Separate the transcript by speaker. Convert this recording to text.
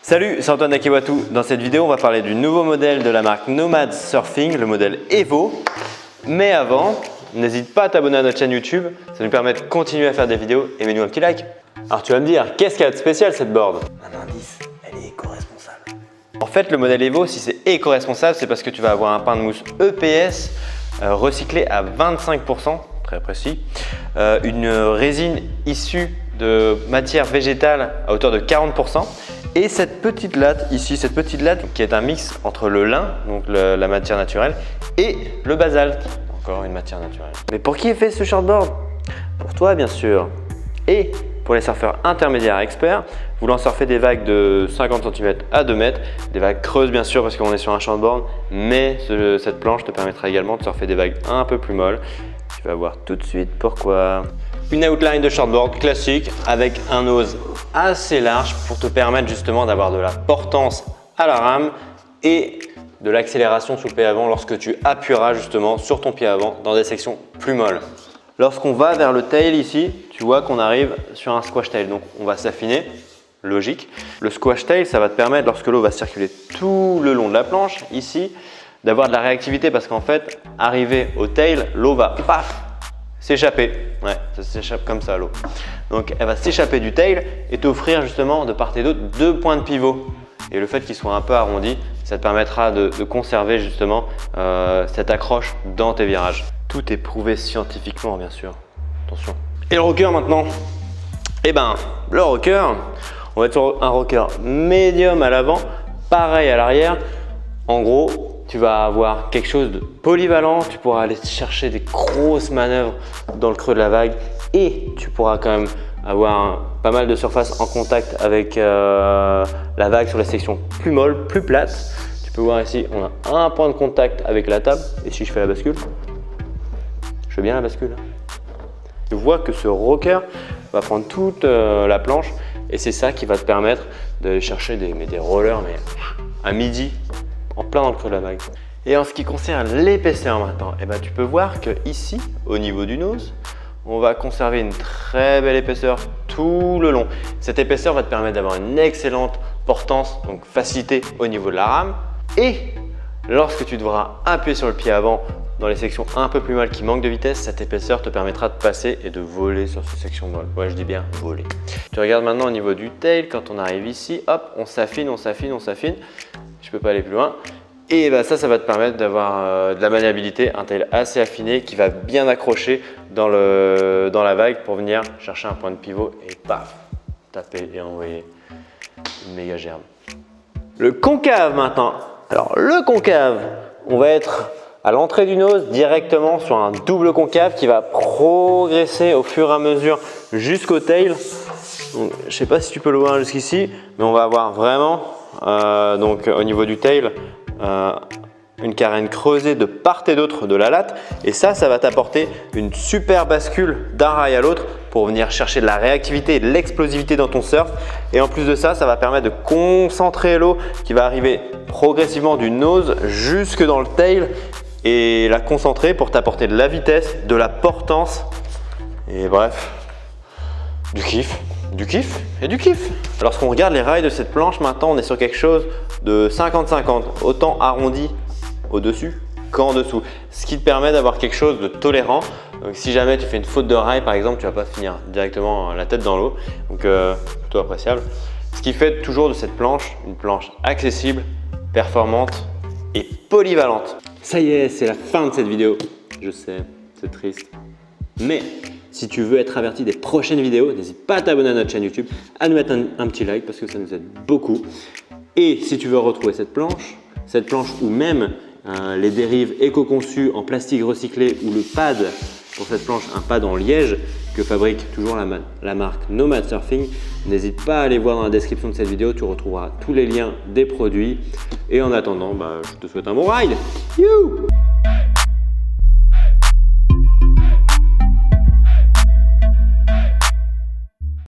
Speaker 1: Salut, c'est Antoine Akiwatu. Dans cette vidéo, on va parler du nouveau modèle de la marque Nomad Surfing, le modèle Evo. Mais avant, n'hésite pas à t'abonner à notre chaîne YouTube, ça nous permet de continuer à faire des vidéos et mets-nous un petit like. Alors tu vas me dire, qu'est-ce qu'il y a de spécial cette board? Un indice, elle est éco-responsable. En fait, le modèle Evo, si c'est éco-responsable, c'est parce que tu vas avoir un pain de mousse EPS recyclé à 25%, très précis, une résine issue de matière végétale à hauteur de 40%. Et cette petite latte ici, cette petite latte qui est un mix entre le lin, donc la matière naturelle, et le basalte, encore une matière naturelle. Mais pour qui est fait ce shortboard? Pour toi bien sûr. Et pour les surfeurs intermédiaires experts, voulant surfer des vagues de 50 cm à 2 mètres, des vagues creuses bien sûr parce qu'on est sur un shortboard, mais cette planche te permettra également de surfer des vagues un peu plus molles. Tu vas voir tout de suite pourquoi. Une outline de shortboard classique avec un nose assez large pour te permettre justement d'avoir de la portance à la rame et de l'accélération sous le pied avant lorsque tu appuieras justement sur ton pied avant dans des sections plus molles. Lorsqu'on va vers le tail ici, tu vois qu'on arrive sur un squash tail, donc on va s'affiner, logique. Le squash tail, ça va te permettre lorsque l'eau va circuler tout le long de la planche ici, d'avoir de la réactivité parce qu'en fait, arrivé au tail, l'eau va paf s'échapper. Ouais, ça s'échappe comme ça l'eau. Donc elle va s'échapper du tail et t'offrir justement de part et d'autre 2 points de pivot. Et le fait qu'il soit un peu arrondi, ça te permettra de conserver justement cette accroche dans tes virages. Tout est prouvé scientifiquement bien sûr. Attention. Et le rocker maintenant? Eh ben, le rocker, on va être sur un rocker médium à l'avant, pareil à l'arrière. En gros, tu vas avoir quelque chose de polyvalent, tu pourras aller chercher des grosses manœuvres dans le creux de la vague et tu pourras quand même avoir pas mal de surface en contact avec la vague sur les sections plus molles, plus plates. Tu peux voir ici, on a un point de contact avec la table et si je fais la bascule, je fais bien la bascule. Tu vois que ce rocker va prendre toute la planche et c'est ça qui va te permettre d'aller chercher des rollers mais à midi. En plein dans le creux de la vague. Et en ce qui concerne l'épaisseur maintenant, eh ben, tu peux voir que ici, au niveau du nose, on va conserver une très belle épaisseur tout le long. Cette épaisseur va te permettre d'avoir une excellente portance, donc facilité au niveau de la rame. Et lorsque tu devras appuyer sur le pied avant dans les sections un peu plus molles qui manquent de vitesse, cette épaisseur te permettra de passer et de voler sur ces sections molles. Ouais, je dis bien voler. Tu regardes maintenant au niveau du tail, quand on arrive ici, hop, on s'affine, on s'affine, on s'affine. Je peux pas aller plus loin. Et bah ça va te permettre d'avoir de la maniabilité, un tail assez affiné qui va bien accrocher dans la vague pour venir chercher un point de pivot et paf, taper et envoyer une méga gerbe. Le concave maintenant. Alors le concave, on va être à l'entrée du nose directement sur un double concave qui va progresser au fur et à mesure jusqu'au tail. Donc, je sais pas si tu peux le voir jusqu'ici, mais on va avoir vraiment donc au niveau du tail une carène creusée de part et d'autre de la latte et ça va t'apporter une super bascule d'un rail à l'autre pour venir chercher de la réactivité et de l'explosivité dans ton surf et en plus de ça va permettre de concentrer l'eau qui va arriver progressivement du nose jusque dans le tail et la concentrer pour t'apporter de la vitesse, de la portance et bref, du kiff. Du kiff et du kiff. Lorsqu'on regarde les rails de cette planche, maintenant on est sur quelque chose de 50-50, autant arrondi au-dessus qu'en dessous. Ce qui te permet d'avoir quelque chose de tolérant. Donc si jamais tu fais une faute de rail par exemple, tu ne vas pas finir directement la tête dans l'eau. Donc plutôt appréciable. Ce qui fait toujours de cette planche une planche accessible, performante et polyvalente. Ça y est, c'est la fin de cette vidéo. Je sais, c'est triste. Mais si tu veux être averti des prochaines vidéos, n'hésite pas à t'abonner à notre chaîne YouTube, à nous mettre un petit like parce que ça nous aide beaucoup. Et si tu veux retrouver cette planche ou même les dérives éco-conçues en plastique recyclé ou le pad pour cette planche, un pad en liège que fabrique toujours la marque Nomad Surfing, n'hésite pas à aller voir dans la description de cette vidéo, tu retrouveras tous les liens des produits. Et en attendant, je te souhaite un bon ride. You